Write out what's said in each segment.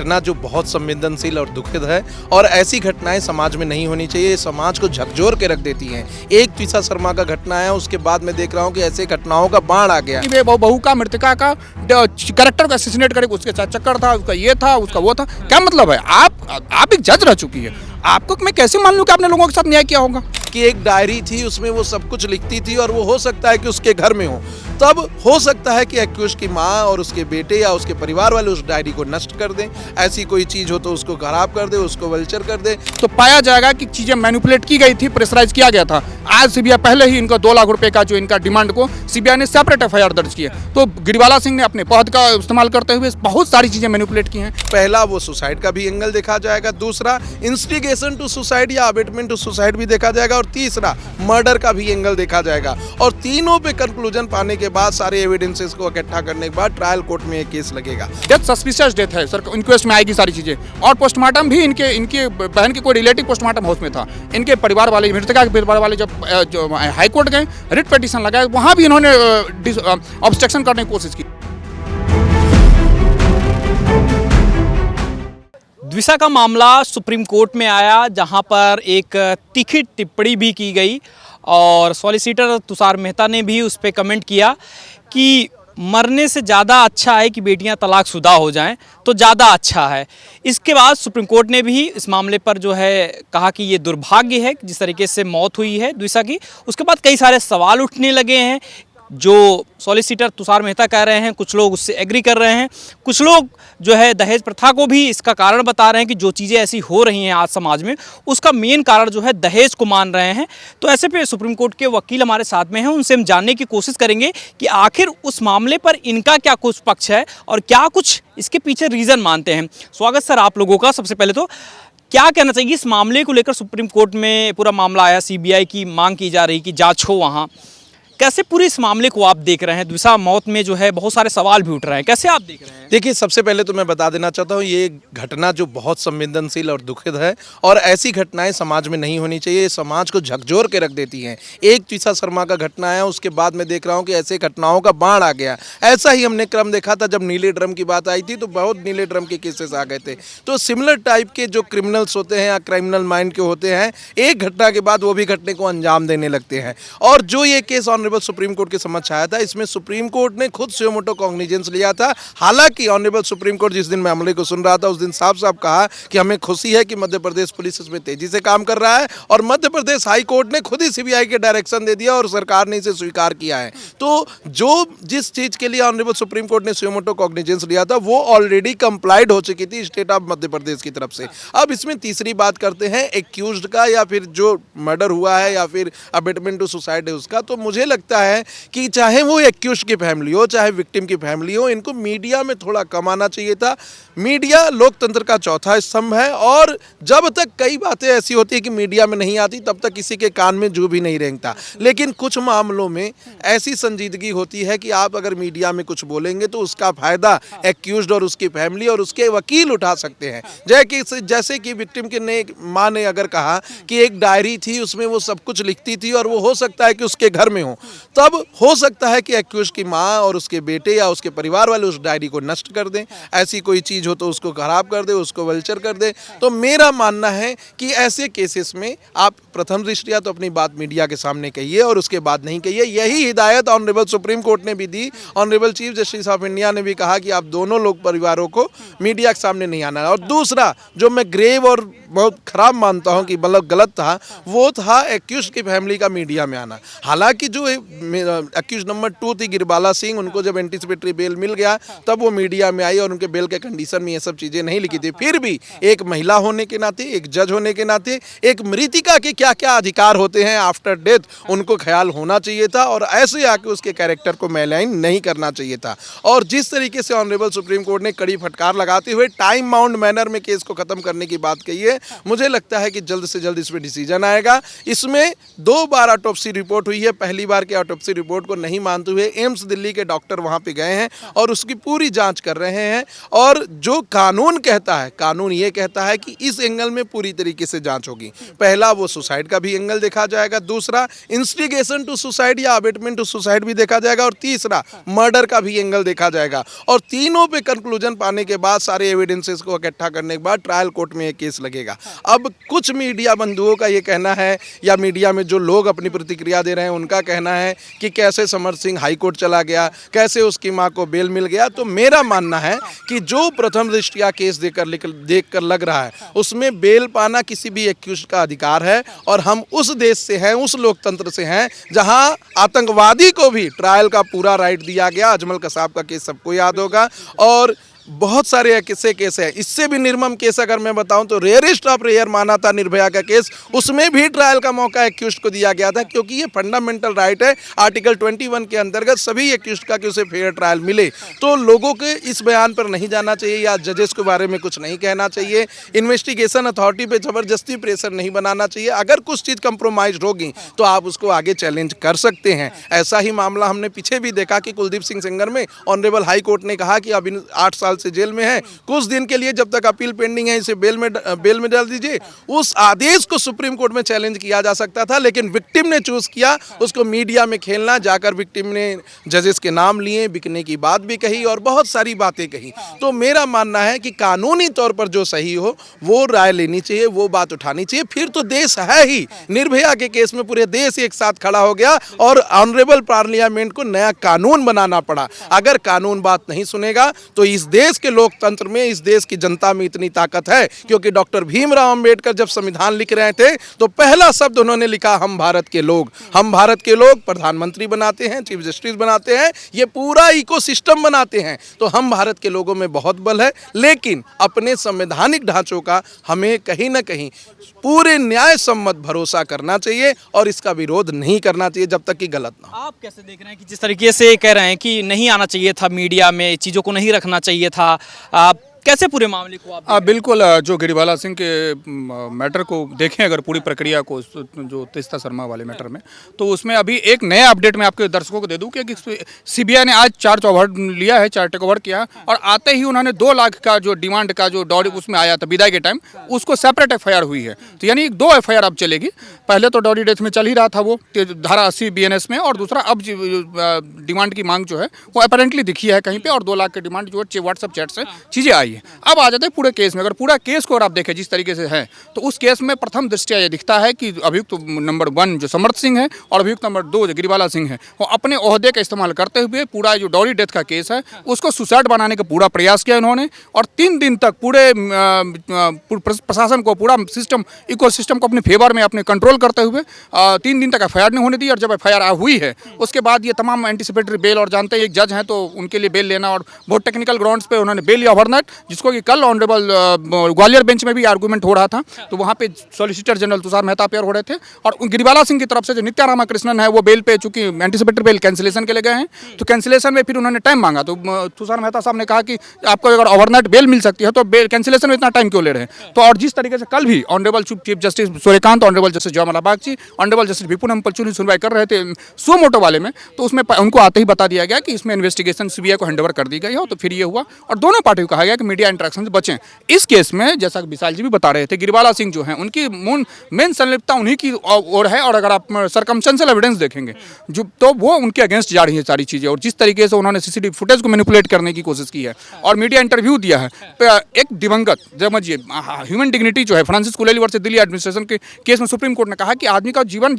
घटना जो बहुत संवेदनशील और दुखद है और ऐसी घटनाएं समाज में नहीं होनी चाहिए। ये समाज को झकझोर के रख देती हैं। एक त्विषा शर्मा का घटना है, उसके बाद मैं देख रहा हूँ कि ऐसे घटनाओं का बाढ़ आ गया। बहू का मृतका का कैरेक्टर को असैसिनेट करे, उसके साथ चक्कर था, उसका ये था, उसका वो था। क्या मतलब है? आप एक जज रह चुकी है, आपको मैं कैसे मान लूं कि आपने लोगों के साथ न्याय किया होगा? कि एक डायरी थी, उसमें वो सब कुछ लिखती थी और वो हो सकता है कि उसके घर में हो, तब हो सकता है कि एक्यूज की माँ और उसके बेटे या उसके परिवार वाले उस डायरी को नष्ट कर दें। ऐसी कोई चीज़ हो तो उसको खराब कर दे, उसको वल्चर कर दे। तो पाया जाएगा कि चीज़ें मैनिपुलेट की गई थी, प्रेशराइज किया गया था। आज सीबीआई पहले ही इनका 2 लाख रुपए का जो इनका डिमांड को सीबीआई ने सेपरेट एफआईआर दर्ज किया। तो गिरिवाला सिंह ने अपने पद का इस्तेमाल करते हुए बहुत सारी चीज़ें मैनिपुलेट की हैं। पहला वो सुसाइड का भी एंगल देखा जाएगा, दूसरा इंस्टिगेशन टू सुसाइड या अबेटमेंट टू सुसाइड भी देखा जाएगा और तीसरा मर्डर का भी एंगल देखा जाएगा। और तीनों पे कंक्लूजन पाने के बाद, सारे एविडेंसेस को इकट्ठा करने के बाद ट्रायल कोर्ट में एक केस लगेगा। डेथ सस्पिशियस डेथ है सर, इंक्वेस्ट में आएगी सारी चीज़ें। और पोस्टमार्टम भी इनके बहन के कोई रिलेटिव पोस्टमार्टम हाउस में था। इनके परिवार वाले, मृतका के परिवार वाले जब हाई कोर्ट गए, रिट पिटीशन लगाए, वहाँ भी इन्होंने ऑब्स्ट्रक्शन करने की कोशिश की। द्विषा का मामला सुप्रीम कोर्ट में आया, जहां पर एक तीखी टिप्पणी भी की गई और सॉलिसिटर तुषार मेहता ने भी उस पर कमेंट किया कि मरने से ज़्यादा अच्छा है कि बेटियां तलाकशुदा हो जाएं, तो ज़्यादा अच्छा है। इसके बाद सुप्रीम कोर्ट ने भी इस मामले पर जो है कहा कि ये दुर्भाग्य है जिस तरीके से मौत हुई है द्विषा की। उसके बाद कई सारे सवाल उठने लगे हैं। जो सॉलिसिटर तुषार मेहता कह रहे हैं, कुछ लोग उससे एग्री कर रहे हैं, कुछ लोग जो है दहेज प्रथा को भी इसका कारण बता रहे हैं कि जो चीज़ें ऐसी हो रही हैं आज समाज में, उसका मेन कारण जो है दहेज को मान रहे हैं। तो ऐसे पे सुप्रीम कोर्ट के वकील हमारे साथ में हैं, उनसे हम जानने की कोशिश करेंगे कि आखिर उस मामले पर इनका क्या कुछ पक्ष है और क्या कुछ इसके पीछे रीज़न मानते हैं। स्वागत सर आप लोगों का। सबसे पहले तो क्या कहना चाहिए इस मामले को लेकर? सुप्रीम कोर्ट में पूरा मामला आया, सीबीआई की मांग की जा रही कि जाँच हो वहाँ, कैसे पूरे इस मामले को आप देख रहे हैं? द्विषा मौत में जो है बहुत सारे सवाल भी उठ रहे हैं, कैसे आप देख रहे हैं? देखिए, सबसे पहले तो मैं बता देना चाहता हूँ, ये घटना जो बहुत संवेदनशील और दुखद है और ऐसी घटनाएं समाज में नहीं होनी चाहिए। ये समाज को झकझोर के रख देती हैं। एक त्विषा शर्मा का घटना है, उसके बाद मैं देख रहा हूँ कि ऐसे घटनाओं का बाढ़ आ गया। ऐसा ही हमने क्रम देखा था, जब नीले ड्रम की बात आई थी तो बहुत नीले ड्रम के केसेस आ गए थे। तो सिमिलर टाइप के जो क्रिमिनल्स होते हैं या क्रिमिनल माइंड के होते हैं, एक घटना के बाद वो भी घटने को अंजाम देने लगते हैं। और जो ये केस ऑनरेबल सुप्रीम कोर्ट के समक्ष आया था, इसमें सुप्रीम कोर्ट ने खुद सुयो मोटो कॉग्निजेंस लिया था। हालांकि ऑनरेबल सुप्रीम कोर्ट जिस दिन मामले को सुन रहा था, उस दिन साफ साफ कहा कि हमें खुशी है कि मध्य प्रदेश पुलिस इसमें तेजी से काम कर रहा है और मध्य प्रदेश हाई कोर्ट ने खुद ही सीबीआई के डायरेक्शन दे दिया और सरकार ने इसे स्वीकार किया है। तो जो जिस चीज के लिए ऑनरेबल सुप्रीम कोर्ट ने सुयो मोटो कॉग्निजेंस लिया था, वो ऑलरेडी कंप्लाइड हो चुकी थी स्टेट ऑफ मध्य प्रदेश की तरफ से। अब इसमें तीसरी बात करते हैं एक्यूज्ड का, या फिर जो मर्डर हुआ है या फिर अबेटमेंट टू सुसाइड है उसका। तो मुझे लगता है कि चाहे वो एक्यूज्ड की फैमिली हो, चाहे विक्टिम की फैमिली हो, इनको मीडिया में थोड़ा कम आना चाहिए था। मीडिया लोकतंत्र का चौथा स्तंभ है और जब तक कई बातें ऐसी होती है कि मीडिया में नहीं आती, तब तक किसी के कान में जू भी नहीं रेंगता। लेकिन कुछ मामलों में ऐसी संजीदगी होती है कि आप अगर मीडिया में कुछ बोलेंगे तो उसका फायदा एक्यूज्ड और उसकी फैमिली और उसके वकील उठा सकते हैं। जैसे कि विक्टिम के माँ ने अगर कहा कि एक डायरी थी, उसमें वो सब कुछ लिखती थी और वो हो सकता है कि उसके घर में हो, तब हो सकता है कि एक्यूज की माँ और उसके बेटे या उसके परिवार वाले उस डायरी को नष्ट कर दें। ऐसी कोई चीज़ हो तो उसको खराब कर दे, उसको वल्चर कर दे। तो मेरा मानना है कि ऐसे केसेस में आप प्रथम दृष्टया तो अपनी बात मीडिया के सामने कहिए और उसके बाद नहीं कहिए। यही हिदायत ऑनरेबल सुप्रीम कोर्ट ने भी दी। Honourable chief justice of India ने भी कहा कि आप दोनों लोग परिवारों को मीडिया के सामने नहीं आना है। और दूसरा जो मैं ग्रेव और बहुत खराब मानता हूं कि मतलब गलत था, वो था एक्यूज की फैमिली का मीडिया में आना। हालांकि जो एक्यूज नंबर 2 थी गिरिबाला सिंह, उनको जब एंटीसिपेटरी बेल मिल गया तब वो मीडिया में आई और उनके बेल के कंडीशन में ये सब चीज़ें नहीं लिखी थी। फिर भी एक महिला होने के नाते, एक जज होने के नाते, एक मृतिका के क्या क्या अधिकार होते हैं आफ्टर डेथ, उनको ख्याल होना चाहिए था और ऐसे आके उसके कैरेक्टर को मैलाइन नहीं करना चाहिए था। और जिस तरीके से ऑनरेबल सुप्रीम कोर्ट ने कड़ी फटकार लगाते हुए टाइम बाउंड मैनर में केस को खत्म करने की बात कही है, मुझे लगता है कि जल्द से जल्द इसमें डिसीजन आएगा। इसमें 2 बार ऑटोप्सी रिपोर्ट हुई है। पहली बार की ऑटोप्सी रिपोर्ट को नहीं मानते हुए एम्स दिल्ली के डॉक्टर वहां पे गए हैं और उसकी पूरी जांच जांच कर रहे हैं। और जो कानून कहता है, कानून ये कहता है कि इस एंगल में पूरी तरीके से जांच होगी। पहला वो सुसाइड का भी एंगल देखा जाएगा, दूसरा इंस्टिगेशन टू सुसाइड या अबेटमेंट टू सुसाइड भी देखा जाएगा, और तीसरा मर्डर का भी एंगल देखा जाएगा। और तीनों पे कंक्लूजन पाने के बाद, सारे एविडेंसेस को इकट्ठा करने के बाद ट्रायल कोर्ट में ये केस लगेगा। अब कुछ मीडिया बंधुओं का ये कहना है, या मीडिया में जो लोग अपनी प्रतिक्रिया दे रहे हैं उनका कहना है कि कैसे समर सिंह हाई कोर्ट चला गया, कैसे उसकी मां को बेल मिल गया। तो मेरा मानना है कि जो प्रथम दृष्टया केस देखकर लग रहा है, उसमें बेल पाना किसी भी एक्यूज्ड का अधिकार है। और हम उस देश से हैं, उस लोकतंत्र से हैं जहां आतंकवादी को भी ट्रायल का पूरा राइट दिया गया। अजमल कसाब का केस सबको याद होगा, और बहुत सारे ऐसे केस हैं। इससे भी निर्मम केस अगर मैं बताऊं तो रेयरेस्ट ऑफ रेयर माना था निर्भया का केस, उसमें भी ट्रायल का मौका एक्यूज्ड को दिया गया था, क्योंकि ये फंडामेंटल राइट है आर्टिकल 21 के अंतर्गत सभी एक्यूज्ड का कि उसे फेयर ट्रायल मिले। तो लोगों के इस बयान पर नहीं जाना चाहिए, या जजेस के बारे में कुछ नहीं कहना चाहिए। इन्वेस्टिगेशन अथॉरिटी पे जबरदस्ती प्रेशर नहीं बनाना चाहिए। अगर कुछ चीज़ कंप्रोमाइज होगी तो आप उसको आगे चैलेंज कर सकते हैं। ऐसा ही मामला हमने पीछे भी देखा कि कुलदीप सिंह सेंगर में ऑनरेबल हाई कोर्ट ने कहा कि अब 8 साल से जेल में है, कुछ दिन के लिए जब तक अपील पेंडिंग है इसे बेल में डाल दीजिए। उस आदेश को सुप्रीम कोर्ट में चैलेंज किया जा सकता था, लेकिन विक्टिम ने चूज किया उसको मीडिया में खेलना। जाकर विक्टिम ने जजेस के नाम लिए, बिकने की बात भी कही और बहुत सारी बातें कही। तो मेरा मानना है कि कानूनी तौर पर जो सही हो वो राय लेनी चाहिए, वो बात उठानी चाहिए। फिर तो देश है ही, निर्भया के केस में पूरे देश एक साथ खड़ा हो गया और ऑनरेबल पार्लियामेंट को नया कानून बनाना पड़ा। अगर कानून बात नहीं सुनेगा तो इस देश के लोकतंत्र में, इस देश की जनता में इतनी ताकत है, क्योंकि डॉक्टर भीमराव अंबेडकर जब संविधान लिख रहे थे तो पहला शब्द उन्होंने लिखा हम भारत के लोग। हम भारत के लोग प्रधानमंत्री बनाते हैं, चीफ जस्टिस बनाते हैं, ये पूरा इकोसिस्टम बनाते हैं। तो हम भारत के लोगों में बहुत बल है, लेकिन अपने संवैधानिक ढांचों का हमें कहीं ना कहीं पूरे न्याय सम्मत भरोसा करना चाहिए और इसका विरोध नहीं करना चाहिए जब तक कि गलत ना हो। आप कैसे देख रहे हैं कि जिस तरीके से कह रहे हैं कि नहीं आना चाहिए था मीडिया में, चीज़ों को नहीं रखना चाहिए था, आप कैसे पूरे मामले को आप बिल्कुल, जो गिरिबाला सिंह के मैटर को देखें, अगर पूरी प्रक्रिया को, जो तीस्ता शर्मा वाले मैटर में, तो उसमें अभी एक नया अपडेट मैं आपके दर्शकों को दे दूं कि सीबीआई ने आज चार्ज ओवर लिया है, चार्ज टेक ओवर किया, और आते ही उन्होंने 2 लाख का जो डिमांड का जो डॉरी उसमें आया था विदाई के टाइम, उसको सेपरेट एफआईआर हुई है। तो यानी 2 एफआईआर अब चलेगी। पहले तो डॉरी डेथ में चल ही रहा था वो धारा 80 बीएनएस में, और दूसरा अब डिमांड की मांग जो है वो अपेरेंटली दिखी है कहीं पे, और 2 लाख की डिमांड जो व्हाट्सएप चैट से चीज़ें आई है। अब आ जाते हैं पूरे केस में। अगर पूरा केस को अगर आप देखें जिस तरीके से है, तो उस केस में प्रथम दृष्टया ये दिखता है कि अभियुक्त नंबर 1 जो समर्थ सिंह है और अभियुक्त नंबर 2 जो गिरिबाला सिंह है, वो अपने ओहदे का इस्तेमाल करते हुए पूरा जो डॉरी डेथ का केस है उसको सुसाइड बनाने का पूरा प्रयास किया उन्होंने, और 3 दिन तक पूरे प्रशासन को, पूरा सिस्टम, इको सिस्टम को अपने फेवर में, अपने कंट्रोल करते हुए 3 दिन तक एफआईआर नहीं होने दी। और जब एफआईआर हुई है उसके बाद ये तमाम एंटीसिपेटरी बेल, और जानते हैं एक जज हैं तो उनके लिए बेल लेना, और बहुत टेक्निकल ग्राउंड्स पे उन्होंने बेल लिया ओवरनाइट, जिसको कि कल ऑनरेबल ग्वालियर बेंच में भी आर्गूमेंट हो रहा था। तो वहाँ पे solicitor general Tushar Mehta appear हो रहे थे, और गिरिबाला सिंह की तरफ से जो नित्या रामाकृष्णन है वो बेल पे, चूंकि एंटीसिपेटरी बेल कैंसिलेशन के लिए गए हैं, तो कैंसिलेशन में फिर उन्होंने टाइम मांगा। तो तुषार मेहता साहब ने कहा कि आपको अगर ओवरनाइट बेल मिल सकती है तो बेल कैंसिलेशन में इतना टाइम क्यों ले रहे हैं। तो और जिस तरीके से कल भी honourable chief justice Suryakant, honourable justice जयमाला बागची, ऑनरेबल जस्टिस विपुल अम्पलचूरी सुनवाई कर रहे थे सो मोटो वाले में, तो उसमें उनको आते ही बता दिया गया कि इसमें इन्वेस्टिगेशन सीबीआई को हैंडओवर कर दी गई हो। तो फिर ये हुआ, और दोनों पार्टी को कहा गया कि मीडिया इंटरेक्शन से बचें। इस केस में जैसा कि विशाल जी भी बता रहे थे, गिरिबाला सिंह जो हैं उनकी मेन संलिप्तता उन्हीं की ओर है, और अगर आप सर्कमस्टेंशियल एविडेंस देखेंगे जो, तो वो उनके अगेंस्ट जा रही है सारी चीज़ें। और जिस तरीके से उन्होंने सीसीटीवी फुटेज को मैनिपुलेट करने की कोशिश की है और मीडिया इंटरव्यू दिया है, एक दिवंगत, समझिए ह्यूमन डिग्निटी जो है, फ्रांसिस कुलेली वर्सेस दिल्ली एडमिनिस्ट्रेशन के केस में सुप्रीम कोर्ट ने कहा कि आदमी का जीवन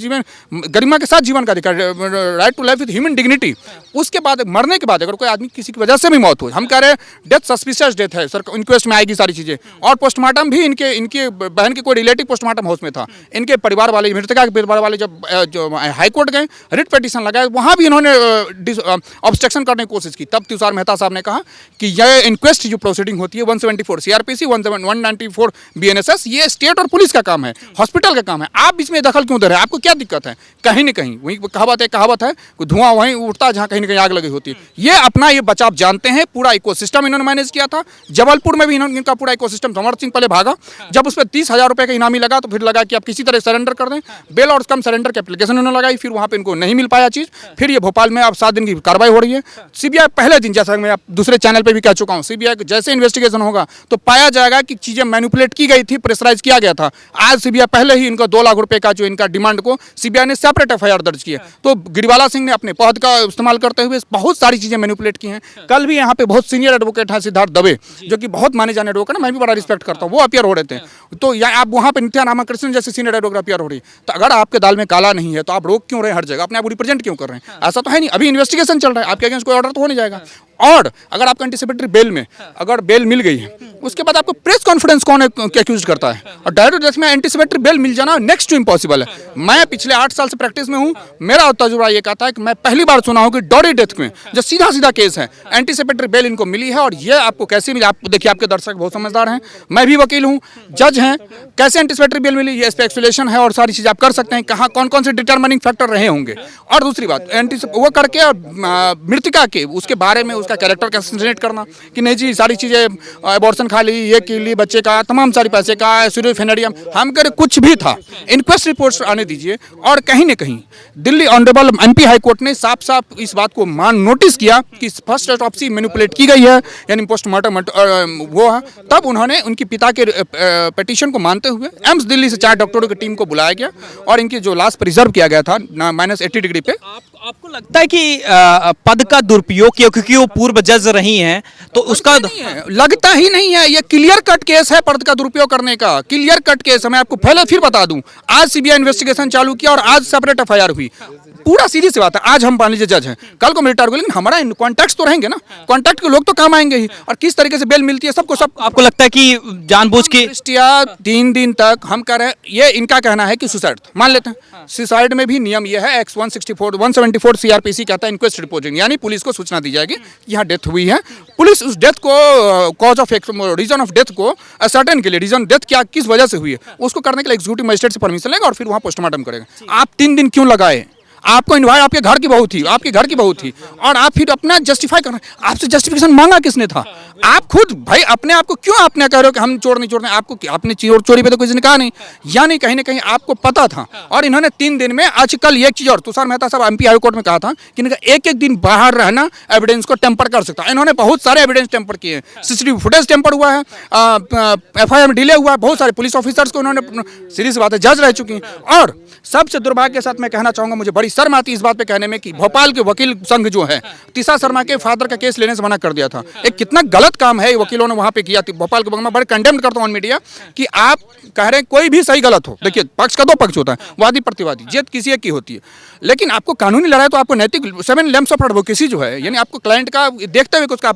गरिमा के साथ जीवन का अधिकार, right to life with human dignity. उसके बाद मरने के बाद अगर कोई आदमी किसी की वजह से भी मौत हो, हम कह रहे हैं डेथ सस्पिशियस डेथ है, सर इंक्वेस्ट में आएगी सारी चीज़ें, और पोस्टमार्टम भी इनके बहन के कोई रिलेटिव पोस्टमार्टम हाउस में था। इनके परिवार वाले, मृतका के परिवार वाले जब हाई कोर्ट गए, रिट पिटीशन लगाए, वहाँ भी इन्होंने ऑब्स्ट्रक्शन करने की कोशिश की। तब तुषार मेहता साहब ने कहा कि यह इंक्वेस्ट जो प्रोसीडिंग होती है 174 सीआरपीसी 194 बीएनएसएस, ये स्टेट और पुलिस का काम है, हॉस्पिटल का काम है। आप बीच में दखल क्यों दे रहे हैं? आपको क्या दिक्कत है? कहीं ना कहीं वही कहावत है धुआं वहीं उठता जहाँ कहीं ना कहीं आग लगी होती है। ये अपना ये बचाव जानते हैं, पूरा इकोसिस्टम इन्होंने मैनेज किया था। जबलपुर में भी इनका पूरा इकोसिस्टम, समर सिंह पहले भागा, जब उस पर 30,000 रुपये का इनामी लगा तो फिर लगा कि आप किसी तरह सरेंडर कर दें, बेल और कम सरेंडर की एप्लीकेशन उन्होंने लगाई, फिर वहाँ पे इनको नहीं मिल पाया चीज़, फिर ये भोपाल में अब 7 दिन की कार्रवाई हो रही है। सीबीआई पहले दिन, जैसा मैं आप दूसरे चैनल पर भी कह चुका हूँ, सीबीआई जैसे इन्वेस्टिगेशन होगा तो पाया जाएगा कि चीज़ें मैनिपुलेट की गई थी, प्रेशराइज किया गया था। आज सीबीआई पहले ही इनका 2 लाख रुपए का जो इनका डिमांड को सीबीआई ने सेपरेट एफआईआर दर्ज किया। तो गिरिवाला सिंह ने अपने पद का इस्तेमाल करते हुए बहुत सारी चीजें मैनिपुलेट की हैं। कल भी यहाँ पे बहुत सीनियर एडवोकेट हैं, सिद्धार्थ दवे, जो कि बहुत माने जाने एडवोकेट, मैं भी बड़ा रिस्पेक्ट करता हूँ, वो अपियर हो रहे थे। तो आप वहाँ पे नित्या रामाकृष्णन जैसे सीनियर एडवोकेट अपियर हो रही है। तो अगर आपके दाल में काला नहीं है तो आप रोक क्यों रहे हैं हर जगह, अपने आप रिप्रेजेंट क्यों कर रहे हैं? ऐसा तो है नहीं, अभी इन्वेस्टिगेशन चल रहा है, आपके अगेंस्ट कोई ऑर्डर तो हो नहीं जाएगा। और अगर आपको एंटीसिपेटरी बेल में अगर बेल मिल गई है, उसके बाद आपको प्रेस कॉन्फ्रेंस कौन एक्यूज करता है? और डायरेक्ट डेथ में एंटीसिपेटरी बेल मिल जाना नेक्स्ट टू इम्पॉसिबल है। मैं पिछले 8 साल से प्रैक्टिस में हूँ, मेरा तजुर्बा ये कहता है कि मैं पहली बार सुना हूँ कि डॉरी डेथ में जो सीधा सीधा केस है, एंटीसिपेटरी बेल इनको मिली है। और ये आपको कैसे मिली? आप देखिए, आपके दर्शक बहुत समझदार हैं, मैं भी वकील हूँ, जज हैं, कैसे एंटीसिपेटरी बेल मिली, ये इस पर एक्सप्लेनेशन है और सारी चीज़ आप कर सकते हैं, कहाँ कौन कौन से डिटरमिनिंग फैक्टर रहे होंगे। और दूसरी बात, वो करके मृतिका के उसके बारे में उसका कैरेक्टर कैसे करना कि नहीं जी सारी चीजें अबॉर्शन खा ली, ये की ली, बच्चे का तमाम सारी पैसे का सूडोफेनेडियम, हम करे कुछ भी था, इंक्वेस्ट रिपोर्ट्स आने दीजिए। और कहीं न कहीं Delhi honourable MP high court ने साफ साफ इस बात को नोटिस किया कि फर्स्ट ऑटोप्सी मैनिपुलेट की गई है, यानी पोस्टमार्टम वो है। तब उन्होंने उनके पिता के पिटीशन को मानते हुए एम्स दिल्ली से 4 डॉक्टरों की टीम को बुलाया गया और इनकी जो लाश प्रिजर्व किया गया था -80 डिग्री पे। आपको लगता है कि पद का दुरुपयोग किया, क्योंकि वो पूर्व जज रही हैं, तो उसका लगता ही नहीं है। ये क्लियर कट केस है पद का दुरुपयोग करने का, क्लियर कट केस है। मैं आपको पहले फिर बता दूं, आज सीबीआई इन्वेस्टिगेशन चालू किया और आज सेपरेट एफआईआर हुई। पूरा सीधी सी बात है, आज हम मान लीजिए जज हैं, कल को मिलिटारी को, लेकिन हमारा कॉन्टैक्ट तो रहेंगे ना, कॉन्टैक्ट के लोग तो काम आएंगे ही। और किस तरीके से बेल मिलती है सबको, सब आपको लगता है कि जानबूझ के 3 दिन तक हम कह रहे हैं, ये इनका कहना है कि सुसाइड, मान लेते हैं सुसाइड में भी नियम ये है, एक्स 174 सीआरपीसी कहता है इंक्वेस्ट रिपोर्टिंग, यानी पुलिस को सूचना दी जाएगी कि यहाँ डेथ हुई है। पुलिस उस डेथ को cause of reason of death को असर्टेन के लिए, रीजन डेथ क्या किस वजह से हुई है उसको करने के लिए एग्जीक्यूटिव मजिस्ट्रेट से परमिशन लेगा और फिर वहाँ पोस्टमार्टम करेगा। आप 3 दिन क्यों लगाए? आपको इन्वाइट, आपके घर की बहू थी, आपके घर की बहू थी, और आप फिर अपना जस्टिफाई कर रहे हैं। आपसे जस्टिफिकेशन मांगा किसने था? आप खुद भाई अपने आप को क्यों आपने कह रहे हो कि हम चोर नहीं, चोर नहीं? आपको आपने चोरी पे तो किसी ने कहा नहीं, यानी कहीं ना कहीं आपको पता था। और इन्होंने 3 दिन में, आज कल एक चीज और, तुषार मेहता साहब एमपी हाई कोर्ट में कहा था कि इनका एक दिन बाहर रहना एविडेंस को टेम्पर कर सकता है। इन्होंने बहुत सारे एविडेंस टेम्पर किए हैं, सीसीटीवी फुटेज टेम्पर हुआ है, एफआईआर में डिले हुआ है, बहुत सारे पुलिस ऑफिसर्स को उन्होंने, सीरीज बात है, जज रह चुकी हैं। और सबसे दुर्भाग्य के साथ मैं कहना चाहूंगा, मुझे बड़ी शर्म आती है इस बात पे कहने में कि भोपाल के वकील संघ जो है, तीसा शर्मा के फादर का केस लेने से मना कर दिया था। एक कितना गलत काम है वकीलों ने वहां पे किया। भोपाल के मैं बड़े कंडेम करता हूं मीडिया कि आप कह रहे हैं कोई भी सही गलत हो, देखिए पक्ष का 2 पक्ष होता है, वादी प्रतिवादी, जीत किसी एक की होती है, लेकिन आपको कानूनी लड़ाई तो आपको नैतिक 7 लेम्स ऑफ एडवोकेसी जो है, यानी आपको क्लाइंट का देखते हुए उसका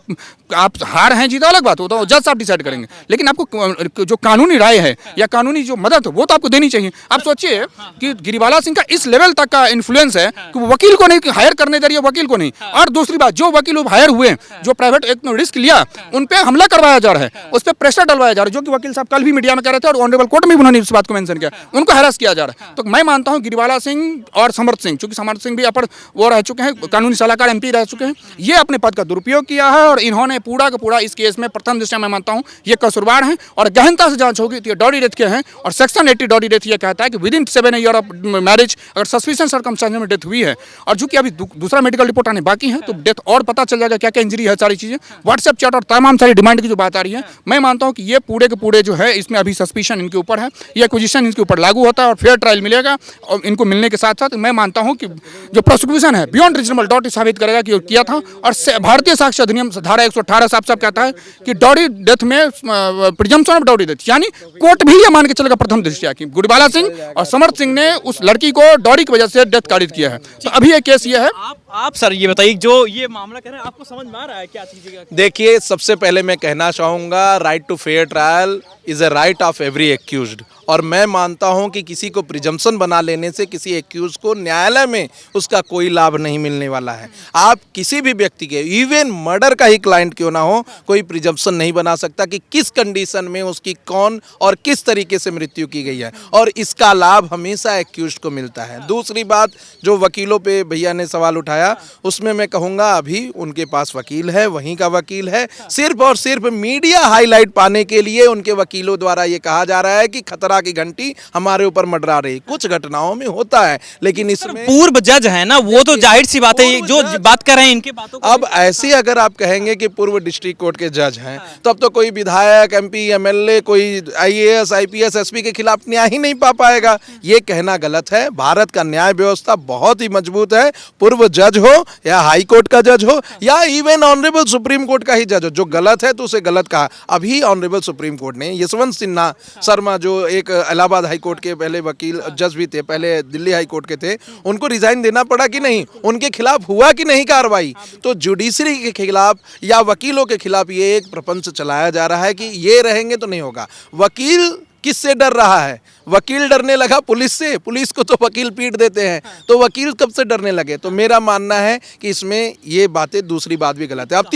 आप हार हैं जीता अलग बात हो, तो जज साहब डिसाइड करेंगे, लेकिन आपको जो कानूनी राय है या कानूनी जो मदद वो तो आपको देनी चाहिए। आप सोचिए कि गिरिवाला सिंह का इस लेवल तक का इन्फ्लुएंस है कि वो वकील को नहीं हायर करने दे रही है, वकील को नहीं। और दूसरी बात, जो वकील हायर हुए, जो प्राइवेट एक रिस्क लिया, उन पे हमला करवाया जा रहा है, उस पर प्रेशर डलवाया जा रहा है, जो कि वकील साहब कल भी मीडिया में कह रहे थे और ऑनरेबल कोर्ट में भी उन्होंने इस बात को मेंशन किया, उनको हैरेस किया जा रहा है। तो मैं मानता हूं गिरिवाला सिंह और समर्थ सिंह, चूंकि समर्थ सिंह भी अपर वो रह चुके हैं, कानूनी सलाहकार एमपी रह चुके हैं, ये अपने पद का दुरुपयोग किया है और इन्होंने पूरा का पूरा इस केस में प्रथम दृष्टया मैं मानता हूं ये कसूरवार हैं और गहनता से जांच होगी। तो ये डॉडी डेथ के हैं और सेक्शन 80 डॉडी डेथ ये कहता है कि with in 7 year of marriage अगर सस्पिशन सर्कमस्टेंसेस में डेथ हुई है, और चूंकि अभी दूसरा मेडिकल रिपोर्ट आने बाकी है, तो डेथ और पता चल जाएगा क्या क्या इंजरी है, सारी चीजें। व्हाट्सएप चैट और तमाम सारी डिमांड की जो बात आ रही है, मैं मानता हूं कि ये पूरे के पूरे जो है इसमें अभी सस्पिशन इनके ऊपर है, ये एक्विजिशन इनके ऊपर लागू होता है और फेयर ट्रायल मिलेगा। और इनको मिलने के साथ साथ मैं मानता हूं कि जो प्रोसिक्यूशन है बियॉन्ड रीजनेबल डाउट साबित करेगा कि किया था। और भारतीय साक्ष्य अधिनियम धारा 118 साफ साफ कहता है कि डॉडी डेथ में प्रिजम्पशन ऑफ डॉडी डेथ, यानी कोर्ट भी ये मान के चलेगा प्रथम दृष्टया कि गिरिवाला सिंह और समर्थ सिंह ने उस लड़की को डॉडी की वजह से डेथ कारित किया है। तो अभी ये केस ये है। आप सर ये बताइए, जो ये मामला कह रहे हैं, आपको समझ में आ रहा है क्या चीज़? देखिए, सबसे पहले मैं कहना चाहूँगा, right to fair trial is a right of every accused. और मैं मानता हूं कि किसी को प्रिजम्पशन बना लेने से किसी एक्यूज को न्यायालय में उसका कोई लाभ नहीं मिलने वाला है। आप किसी भी व्यक्ति के, इवन मर्डर का ही क्लाइंट क्यों ना हो, कोई प्रिजम्पशन नहीं बना सकता कि किस कंडीशन में उसकी कौन और किस तरीके से मृत्यु की गई है, और इसका लाभ हमेशा एक्यूज को मिलता है। दूसरी बात, जो वकीलों पे भैया ने सवाल उठाया उठाया, उसमें मैं कहूँगा अभी उनके पास वकील है, वहीं का वकील है। सिर्फ और सिर्फ मीडिया हाईलाइट पाने के लिए उनके वकीलों द्वारा ये कहा जा रहा है कि खतरा की घंटी हमारे ऊपर मंडरा रही। कुछ घटनाओं में होता है, लेकिन इसमें पूर्व जज है ना, वो तो जाहिर सी बात है, ये जो बात कर रहे हैं इनके बातों को अब ऐसी अगर आप कहेंगे कि पूर्व डिस्ट्रिक्ट कोर्ट के जज हैं, तब तो कोई विधायक, एमपी, एमएलए, कोई आईएएस, आईपीएस, एसपी के खिलाफ न्याय ही नहीं पा पाएगा। ये कहना गलत है। भारत का न्याय व्यवस्था बहुत ही मजबूत है। पूर्व जज हो या हाई कोर्ट का जज हो या इवन ऑनरेबल सुप्रीम कोर्ट का ही जज हो, जो गलत है तो उसे गलत कहा। अभी ऑनरेबल सुप्रीम कोर्ट ने यशवंत सिन्हा शर्मा, जो एक इलाहाबाद हाई कोर्ट के पहले वकील जज भी थे, पहले दिल्ली हाई कोर्ट के थे, उनको रिजाइन देना पड़ा कि नहीं, उनके खिलाफ हुआ कि नहीं कार्रवाई। तो जुडिशरी के खिलाफ या वकीलों के खिलाफ ये एक प्रपंच चलाया जा रहा है कि ये रहेंगे तो नहीं होगा। वकील किससे डर रहा है? वकील डरने लगा पुलिस से। पुलिस को तो वकील पीट देते हैं, तो वकील कब से डरने लगे? तो मेरा मानना है कि इसमें ये बातें, दूसरी बात भी गलत है। अब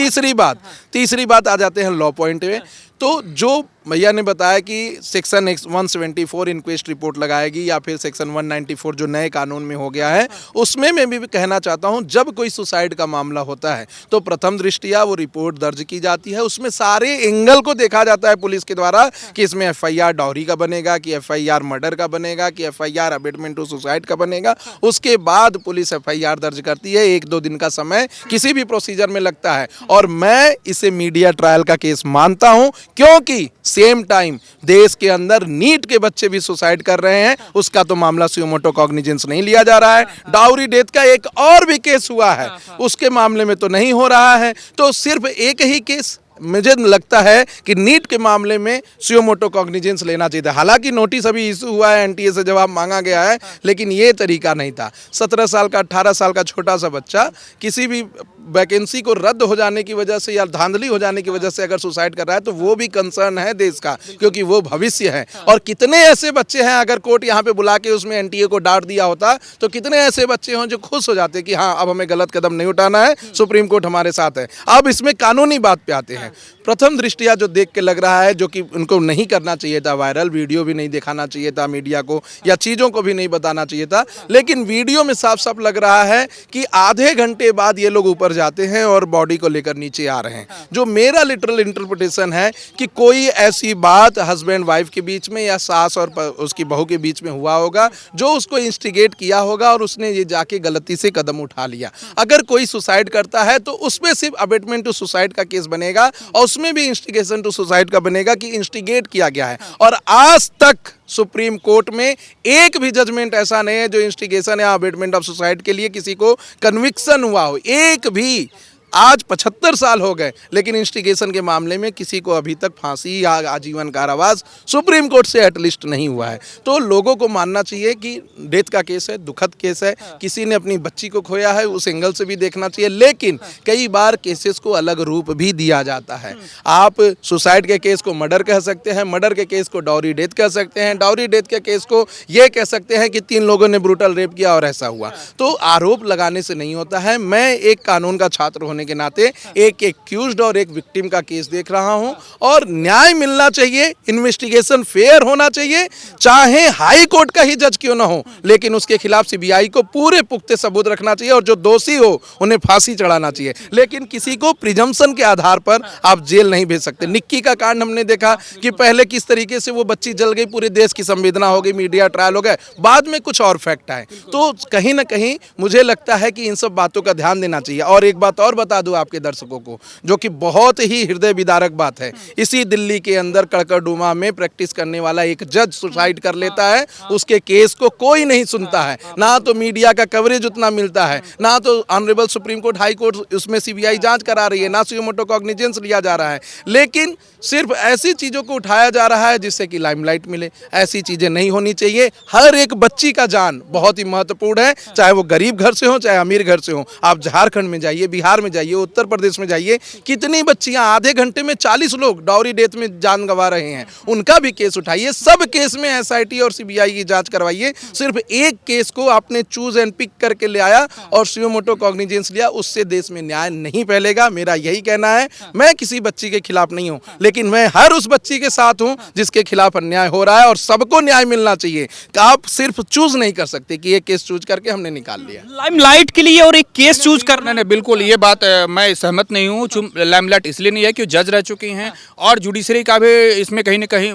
तीसरी बात आ जाते हैं लॉ पॉइंट में। तो जो भैया ने बताया कि सेक्शन 174 इंक्वेस्ट रिपोर्ट लगाएगी या फिर सेक्शन 194 जो नए कानून में हो गया है, उसमें मैं भी कहना चाहता हूं, जब कोई सुसाइड का मामला होता है तो प्रथम दृष्टया वो रिपोर्ट दर्ज की जाती है। उसमें सारे एंगल को देखा जाता है पुलिस के द्वारा कि इसमें एफआईआर डाउरी का बनेगा, कि एफआईआर मर्डर का बनेगा, कि एफआईआर अबेटमेंट टू सुसाइड का बनेगा। उसके बाद पुलिस एफआईआर दर्ज करती है। 1-2 दिन का समय किसी भी प्रोसीजर में लगता है, और मैं इसे मीडिया ट्रायल का केस मानता हूं, क्योंकि सेम टाइम देश के अंदर नीट के बच्चे भी सुसाइड कर रहे हैं। उसका तो मामला सुमोटो कॉग्निजेंस नहीं लिया जा रहा है। डाउरी डेथ का एक और भी केस हुआ है, उसके मामले में तो नहीं हो रहा है। तो सिर्फ एक ही केस मुझे लगता है कि नीट के मामले में सुमोटो कॉग्निजेंस लेना चाहिए था। हालांकि नोटिस अभी इशू हुआ है, एनटीए से जवाब मांगा गया है, लेकिन ये तरीका नहीं था। 17 साल का, 18 साल का छोटा सा बच्चा किसी भी वैकेंसी को रद्द हो जाने की वजह से या धांधली हो जाने की वजह से अगर सुसाइड कर रहा है, तो वो भी कंसर्न है देश का, क्योंकि वो भविष्य है। और कितने ऐसे बच्चे हैं, अगर कोर्ट यहाँ पे बुला के उसमें एनटीए को डांट दिया होता, तो कितने ऐसे बच्चे हों जो खुश हो जाते कि हाँ, अब हमें गलत कदम नहीं उठाना है, सुप्रीम कोर्ट हमारे साथ है। अब इसमें कानूनी बात पे आते हैं। प्रथम दृष्टिया जो देख के लग रहा है, जो कि उनको नहीं करना चाहिए था, वायरल वीडियो भी नहीं दिखाना चाहिए था मीडिया को, या चीज़ों को भी नहीं बताना चाहिए था, लेकिन वीडियो में साफ साफ लग रहा है कि आधे घंटे बाद ये लोग ऊपर जाते हैं और बॉडी को लेकर नीचे आ रहे हैं। जो मेरा लिटरल इंटरप्रिटेशन है कि कोई ऐसी बात हस्बैंड वाइफ के बीच में या सास और उसकी बहू के बीच में हुआ होगा, जो उसको इंस्टिगेट किया होगा और उसने ये जाके गलती से कदम उठा लिया। अगर कोई सुसाइड करता है तो उसमें सिर्फ अबेटमेंट टू सुसाइड का केस बनेगा, और उसमें भी इंस्टिगेशन टू सुसाइड का बनेगा कि इंस्टिगेट किया गया है। और आज तक सुप्रीम कोर्ट में एक भी जजमेंट ऐसा नहीं है जो इंस्टिगेशन या अबेटमेंट ऑफ सुसाइड के लिए किसी को कन्विक्शन हुआ हो, एक भी। आज 75 साल हो गए, लेकिन इंस्टिगेशन के मामले में किसी को अभी तक फांसी या आजीवन कारावास सुप्रीम कोर्ट से एटलीस्ट नहीं हुआ है। तो लोगों को मानना चाहिए कि डेथ का केस है, दुखद केस है, किसी ने अपनी बच्ची को खोया है, उस एंगल से भी देखना चाहिए। लेकिन कई बार केसेस को अलग रूप भी दिया जाता है। आप सुसाइड के केस को मर्डर कह सकते हैं, मर्डर के केस को डाउरी डेथ कह सकते हैं, डाउरी डेथ के केस को ये कह सकते हैं कि 3 लोगों ने ब्रूटल रेप किया और ऐसा हुआ। तो आरोप लगाने से नहीं होता है। मैं एक कानून का छात्र होने के नाते एक एक्यूज्ड और एक विक्टिम का केस देख रहा हूं, और न्याय मिलना चाहिए, इन्वेस्टिगेशन फेयर होना चाहिए, चाहे हाई कोर्ट का ही जज क्यों ना हो, लेकिन उसके खिलाफ सीबीआई को पूरे पुख्ते सबूत रखना चाहिए, और जो दोषी हो उन्हें फांसी चढ़ाना चाहिए। लेकिन किसी को प्रिजम्पशन के आधार पर आप जेल नहीं भेज सकते। निक्की का कांड हमने देखा कि पहले किस तरीके से वो बच्ची जल गई, पूरे देश की संवेदना हो गई, मीडिया ट्रायल हो गए, बाद में कुछ और फैक्ट आए। तो कहीं ना कहीं मुझे लगता है कि इन सब बातों का ध्यान देना चाहिए। और एक बात और बता दूं आपके दर्शकों को, जो कि बहुत ही हृदय विदारक बात है। इसी दिल्ली के अंदर कड़कड़डूमा में प्रैक्टिस करने वाला एक जज सुसाइड कर लेता है, उसके केस को कोई नहीं सुनता है, ना तो मीडिया का कवरेज उतना मिलता है, ना तो honourable supreme court, high court उसमें सीबीआई जांच करा रही है, ना सुमोटो कॉग्निजेंस लिया जा रहा है। लेकिन सिर्फ ऐसी चीज़ों को उठाया जा रहा है जिससे कि लाइमलाइट मिले। ऐसी चीज़ें नहीं होनी चाहिए। हर एक बच्ची का जान बहुत ही महत्वपूर्ण है, चाहे वो गरीब घर से हो चाहे अमीर घर से हो। आप झारखंड में जाइए, बिहार में जाइए, जाइए, उत्तर प्रदेश में जाइए, कितनी बच्चियां आधे घंटे में 40 लोग डाउरी डेथ में जान गंवा रहे हैं, उनका भी केस उठाइए। सब केस में एसआईटी और सीबीआई की जांच करवाइए। सिर्फ एक केस को आपने चूज एंड पिक करके ले आया और सुमोटो कॉग्निजेंस लिया, उससे देश में न्याय नहीं फैलेगा। मेरा यही कहना है। मैं किसी बच्ची के खिलाफ नहीं हूं, लेकिन मैं हर उस बच्ची के साथ हूं जिसके खिलाफ अन्याय हो रहा है, और सबको न्याय मिलना चाहिए। आप सिर्फ चूज नहीं कर सकते कि ये केस चूज करके हमने निकाल लिया लाइमलाइट के लिए और एक केस चूज करना। नहीं, बिल्कुल ये बात मैं सहमत नहीं हूँ। लाइमलाइट इसलिए नहीं है कि जज रह चुकी हैं और जुडिशरी का भी इसमें कहीं ना कहीं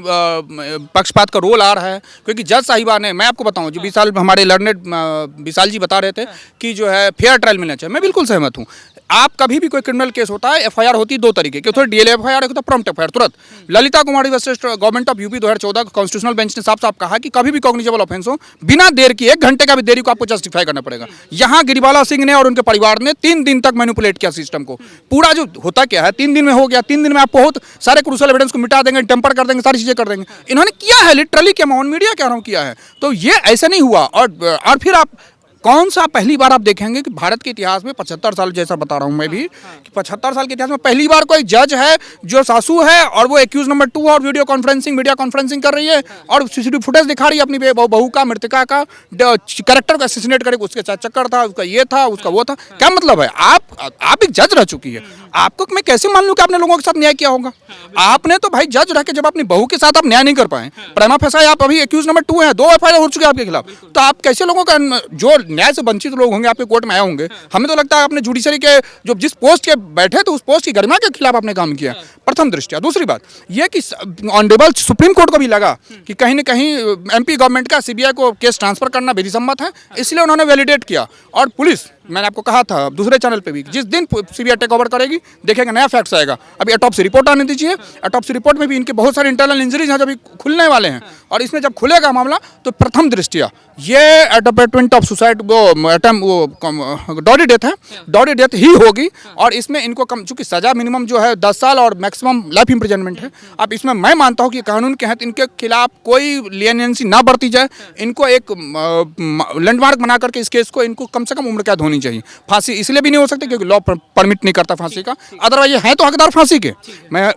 पक्षपात का रोल आ रहा है, क्योंकि जज साहिबान ने, मैं आपको बताऊं, जो विशाल हमारे लर्नेड विशाल जी बता रहे थे कि जो है फेयर ट्रायल मिलना चाहिए, मैं बिल्कुल सहमत हूँ। आप कभी भी कोई क्रिमिनल केस होता है, एफआईआर होती है दो तरीके की, थोड़ी डीएल एफआईआर होता है, प्रॉम्प्ट एफआईआर तुरंत। Lalita Kumari versus government of UP 2014 constitutional bench ने साफ साफ कहा कि कभी भी कॉग्निजेबल ऑफेंस हो, बिना देर की 1 घंटे का भी देरी को आपको जस्टिफाई करना पड़ेगा। यहाँ गिरिबाला सिंह ने और उनके परिवार ने 3 दिन तक मैनिपुलेट किया सिस्टम को। पूरा जो होता क्या है, 3 दिन में हो गया, 3 दिन में आप बहुत सारे क्रूशियल एविडेंस को मिटा देंगे, टेम्पर कर देंगे, सारी चीजें कर देंगे। इन्होंने किया है लिटरली, क्या मैं ऑन मीडिया कह रहा हूँ किया है। तो ये ऐसा नहीं हुआ। और फिर आप कौन सा पहली बार आप देखेंगे कि भारत के इतिहास में 75 साल, जैसा बता रहा हूं मैं भी, कि 75 साल के इतिहास में पहली बार कोई जज है जो सासू है और वो एक्यूज नंबर 2 और मीडिया कॉन्फ्रेंसिंग कर रही है और सीसीटीवी फुटेज दिखा रही है अपनी बहू का, मृतका का कैरेक्टर को असैसिनेट करके, उसके साथ चक्कर था, उसका ये था, उसका वो था। क्या मतलब है? आप एक जज रह चुकी है, आपको मैं कैसे मान लूं कि आपने लोगों के साथ न्याय किया होगा? आपने तो भाई जज रह के जब अपनी बहू के साथ आप न्याय नहीं कर पाए, प्रेमा फेसाई आप अभी एक्यूज नंबर 2 है, 2 एफआईआर हो चुके हैं आपके खिलाफ, तो आप कैसे लोगों का, जो न्याय से वंचित लोग होंगे आपके कोर्ट में आए होंगे, हमें तो लगता है आपने जुडिशरी के जो जिस पोस्ट के बैठे थे उस पोस्ट की गरिमा के खिलाफ आपने काम किया, प्रथम दृष्टया। दूसरी बात यह कि ऑनरेबल सुप्रीम कोर्ट को भी लगा कि कहीं ना कहीं एमपी गवर्नमेंट का सीबीआई को केस ट्रांसफर करना विधिसम्मत है, इसलिए उन्होंने वैलिडेट किया। और पुलिस, मैंने आपको कहा था दूसरे चैनल पे भी, जिस दिन सीबीआई टेक ओवर करेगी देखेंगे नया फैक्ट्स आएगा। अभी ऑटोप्सी रिपोर्ट आने दीजिए, ऑटोप्सी रिपोर्ट में भी इनके बहुत सारे इंटरनल इंजरीज हैं जो अभी खुलने वाले हैं, और इसमें जब खुलेगा मामला तो प्रथम दृष्टया ये एडवर्टाइजमेंट ऑफ सुसाइड, वो डॉडी डेथ है, डॉडी डेथ ही होगी। और इसमें इनको कम, चूंकि सजा मिनिमम जो है 10 साल और मैक्सिमम लाइफ इंप्रिजनमेंट है। अब इसमें मैं मानता हूँ कि कानून के तहत इनके खिलाफ कोई लियनेंसी ना बरती जाए, इनको एक लैंडमार्क बना करके इस केस को इनको कम से कम उम्र कैद होनी चाहिए। फांसी इसलिए भी नहीं हो सकती क्योंकि लॉ परमिट नहीं करता फांसी का, अदरवाइज ये है तो हकदार फांसी के। मैं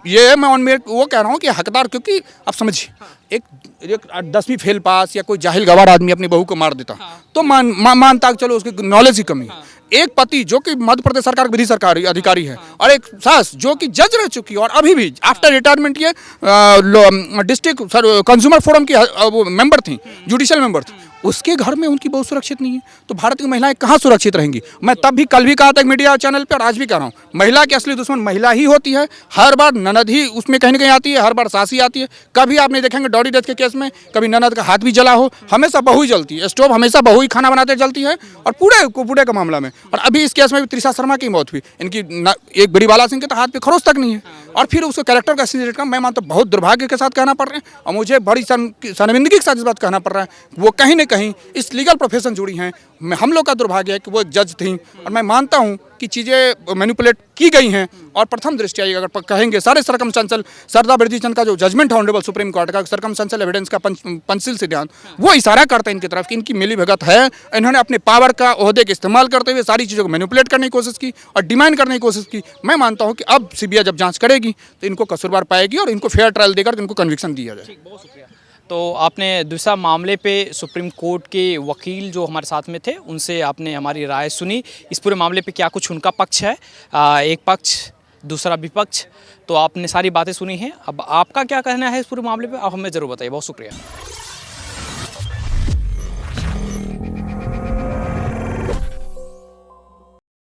वो कह रहा हूँ कि हकदार, क्योंकि आप समझिए एक 10वीं फेल पास या कोई जाहिल गवार आदमी अपनी बहू को मार देता तो मानता चलो उसकी नॉलेज की कमी है। एक पति जो कि मध्य प्रदेश सरकार विधि सरकारी अधिकारी है, और एक सास जो कि जज रह चुकी है और अभी भी आफ्टर रिटायरमेंट ये डिस्ट्रिक्ट कंज्यूमर फोरम की मेंबर थी, जुडिशियल मेंबर थी, उसके घर में उनकी बहुत सुरक्षित नहीं है, तो भारत की महिलाएं कहाँ सुरक्षित रहेंगी? मैं तब भी, कल भी कहा था एक मीडिया चैनल पे और आज भी कह रहा हूँ, महिला की असली दुश्मन महिला ही होती है। हर बार ननद ही उसमें कहीं ना कहीं आती है, हर बार सास ही आती है। कभी आप नहीं देखेंगे डॉडी डेथ के केस में कभी ननद का हाथ भी जला हो, हमेशा बहू ही जलती है, स्टोव हमेशा बहू ही खाना बनाते जलती है, और पूरे का मामला में। और अभी इस केस में भी त्रिशा शर्मा की मौत हुई, इनकी एक गिरिबाला सिंह के तो हाथ पे खरोच तक नहीं है, और फिर उसके कैरेक्टर का असैसिनेट का, मैं मानता हूं बहुत दुर्भाग्य के साथ कहना पड़ रहा है, और मुझे बड़ी शर्मिंदगी के साथ इस बात कहना पड़ रहा है। वो कहीं ना कहीं इस लीगल प्रोफेशन जुड़ी हैं। हम लोग का दुर्भाग्य है कि वो एक जज थी, और मैं मानता हूं कि चीज़ें मैनिपुलेट की गई हैं। और प्रथम दृष्टया अगर कहेंगे सारे सरकमस्टेंशियल, सरदार बिरजू चंद का जो जजमेंट है ऑनरेबल सुप्रीम कोर्ट का, सरकमस्टेंशियल एविडेंस का पंचशील सिद्धांत, वो इशारा करता है इनकी तरफ कि इनकी मिली भगत है। इन्होंने अपने पावर का, ओहदे का इस्तेमाल करते हुए सारी चीज़ों को मैनिपुलेट करने की कोशिश की और डिमांड करने की कोशिश की। मैं मानता हूँ कि अब सीबीआई जब जाँच करेगी तो इनको कसूरवार पाएगी और इनको फेयर ट्रायल देकर इनको कन्विक्शन दिया जाए। बहुत शुक्रिया। तो आपने दूसरा मामले पे सुप्रीम कोर्ट के वकील जो हमारे साथ में थे उनसे आपने हमारी राय सुनी, इस पूरे मामले पे क्या कुछ उनका पक्ष है, एक पक्ष दूसरा विपक्ष, तो आपने सारी बातें सुनी हैं। अब आपका क्या कहना है इस पूरे मामले पे, आप हमें ज़रूर बताइए। बहुत शुक्रिया।